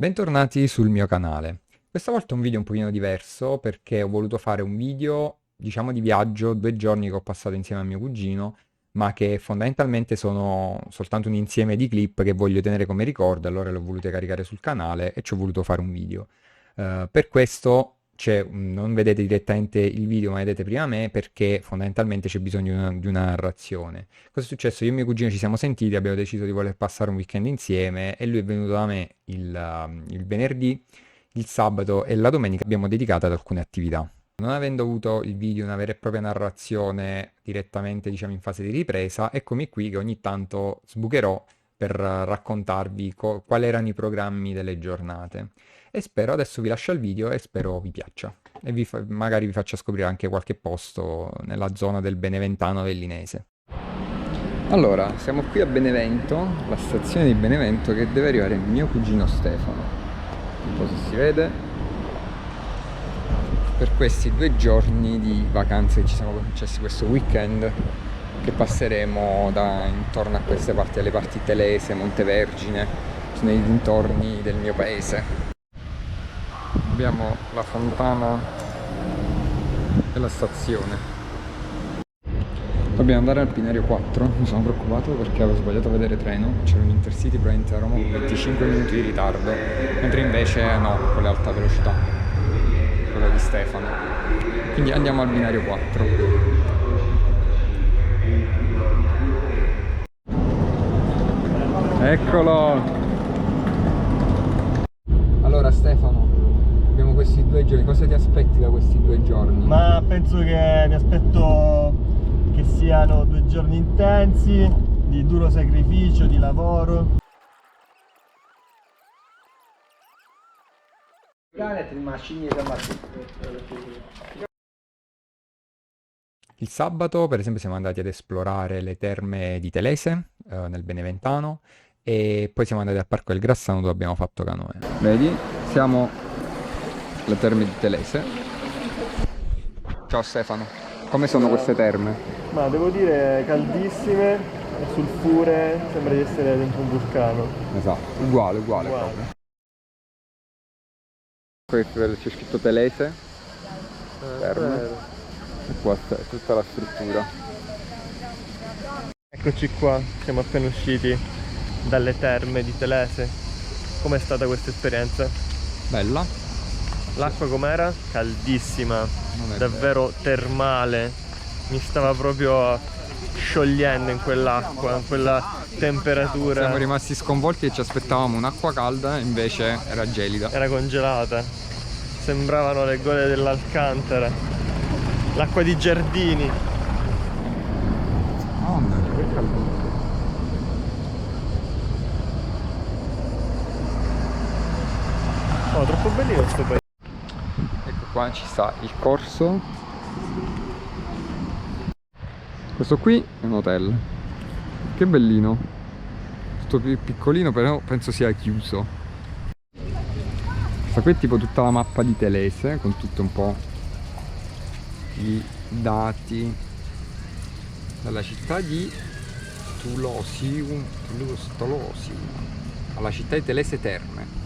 Bentornati sul mio canale. Questa volta è un video un pochino diverso perché ho voluto fare un video, diciamo, di viaggio, 2 giorni che ho passato insieme a mio cugino, ma che fondamentalmente sono soltanto un insieme di clip che voglio tenere come ricordo, allora le ho volute caricare sul canale e ci ho voluto fare un video. Per questo non vedete direttamente il video, ma vedete prima me perché fondamentalmente c'è bisogno di una narrazione. Cosa è successo? Io e mio cugino ci siamo sentiti, abbiamo deciso di voler passare un weekend insieme e lui è venuto da me il venerdì, il sabato e la domenica abbiamo dedicato ad alcune attività. Non avendo avuto il video una vera e propria narrazione direttamente, diciamo, in fase di ripresa, eccomi qui che ogni tanto sbucherò per raccontarvi quali erano i programmi delle giornate. E spero, adesso vi lascio il video e spero vi piaccia. E magari vi faccia scoprire anche qualche posto nella zona del Beneventano Vellinese. Allora, siamo qui a Benevento, la stazione di Benevento che deve arrivare mio cugino Stefano. Non so se si vede. Per questi 2 giorni di vacanze che ci siamo concessi questo weekend, che passeremo intorno a queste parti, alle parti Telese, Montevergine, nei dintorni del mio paese. Abbiamo la fontana della stazione. Dobbiamo andare al binario 4, mi sono preoccupato perché avevo sbagliato a vedere treno, c'era un Intercity probabilmente a Roma con 25 minuti di ritardo, mentre invece no, con l'alta velocità, quella di Stefano. Quindi andiamo al binario 4. Eccolo! Allora Stefano, abbiamo questi 2 giorni, cosa ti aspetti da questi 2 giorni? Ma penso che mi aspetto che siano 2 giorni intensi, di duro sacrificio, di lavoro. Il sabato, per esempio, siamo andati ad esplorare le terme di Telese, nel Beneventano, e poi siamo andati al Parco del Grassano dove abbiamo fatto canoe. Vedi, siamo alle terme di Telese. Ciao Stefano, come sono queste terme? Ma devo dire caldissime, sulfure, sembra di essere dentro un vulcano. Esatto, uguale proprio. Qui c'è scritto Telese, terme, e qua c'è tutta la struttura. Eccoci qua, siamo appena usciti dalle terme di Telese. Com'è stata questa esperienza? Bella. L'acqua com'era? Caldissima, Non è davvero termale. Mi stava proprio sciogliendo in quell'acqua, in quella temperatura. Siamo rimasti sconvolti e ci aspettavamo un'acqua calda, invece era gelida. Era congelata, sembravano le gole dell'Alcantara, l'acqua di Giardini. Mamma mia, che caldo. Oh, troppo bellino questo paese. Ecco qua ci sta il corso. Questo qui è un hotel. Che bellino. Tutto piccolino, però penso sia chiuso. Questa qui è tipo tutta la mappa di Telese, con tutti un po' i dati dalla città di Tolosium alla città di Telese Terme.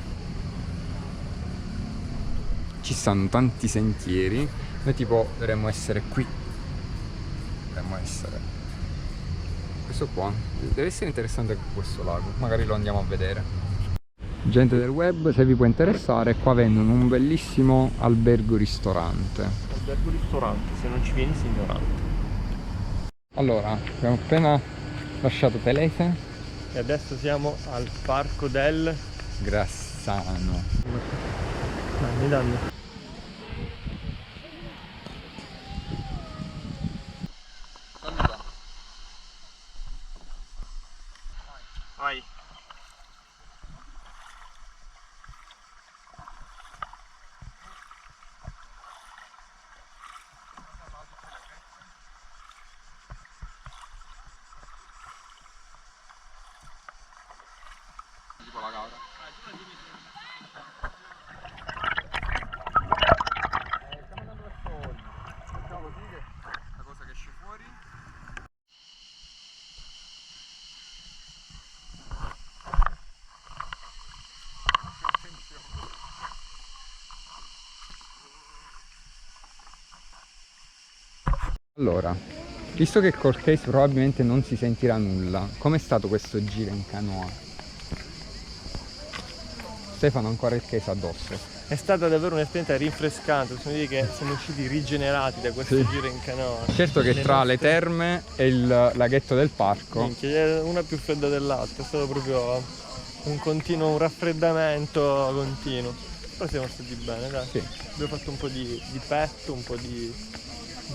Ci stanno tanti sentieri, noi tipo dovremmo essere qui, questo qua, deve essere interessante anche questo lago, magari lo andiamo a vedere. Gente del web, se vi può interessare, qua vendono un bellissimo albergo ristorante. Albergo ristorante, se non ci vieni sei ignorante. Allora, abbiamo appena lasciato Telese. E adesso siamo al parco del Grassano. Danni. Vai. Allora, visto che col case probabilmente non si sentirà nulla, com'è stato questo giro in canoa? Stefano ha ancora il case addosso. È stata davvero un'esperienza rinfrescante, possiamo dire che siamo usciti rigenerati da questo Sì. giro in canoa. Certo che tra le terme e il laghetto del parco, Minchia, una più fredda dell'altra, è stato proprio un raffreddamento continuo. Però siamo stati bene, dai. sì, Abbiamo fatto un po' di petto, un po' di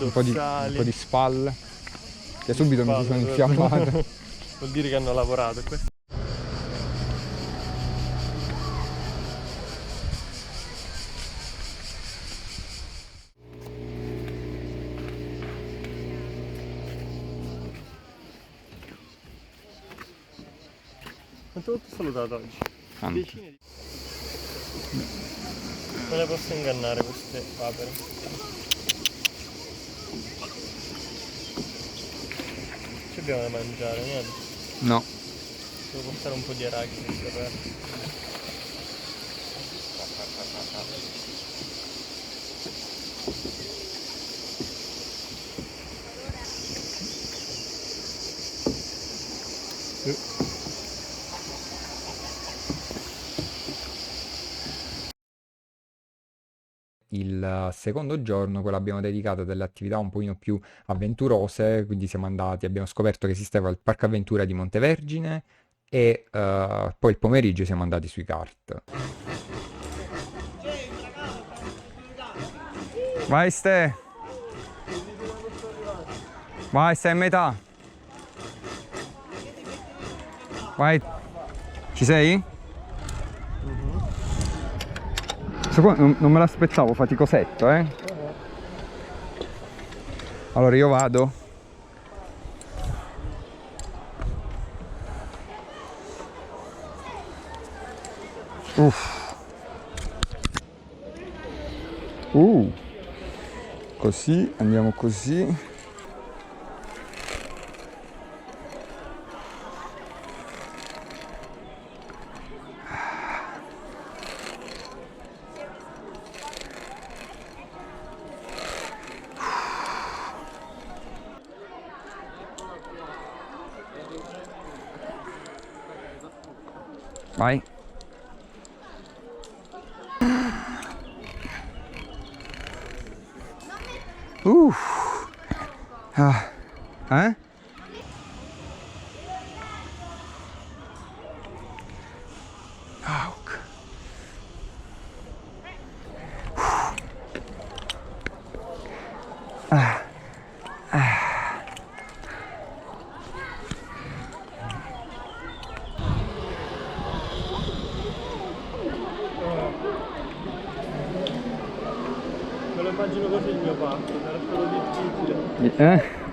un po' dorsali. di spalle, che subito mi si sono spalle, infiammate. Vuol dire che hanno lavorato. Quante volte ho salutato oggi? Tanti. Decine di... Non le posso ingannare queste papere. Ci abbiamo da mangiare, niente. No. Devo portare un po' di arachidi per... Il secondo giorno, quello abbiamo dedicato a delle attività un pochino più avventurose, quindi siamo andati, abbiamo scoperto che esisteva il parco avventura di Montevergine e poi il pomeriggio siamo andati sui kart. Vai Ste! Vai, stai a metà! Vai! Ci sei? Questo qua non me l'aspettavo, faticosetto, eh? Allora io vado. Uff. Così, andiamo così. Vai. Ah. Eh? Auk. Ah. Ah. Me lo immagino così il mio parco, era stato difficile.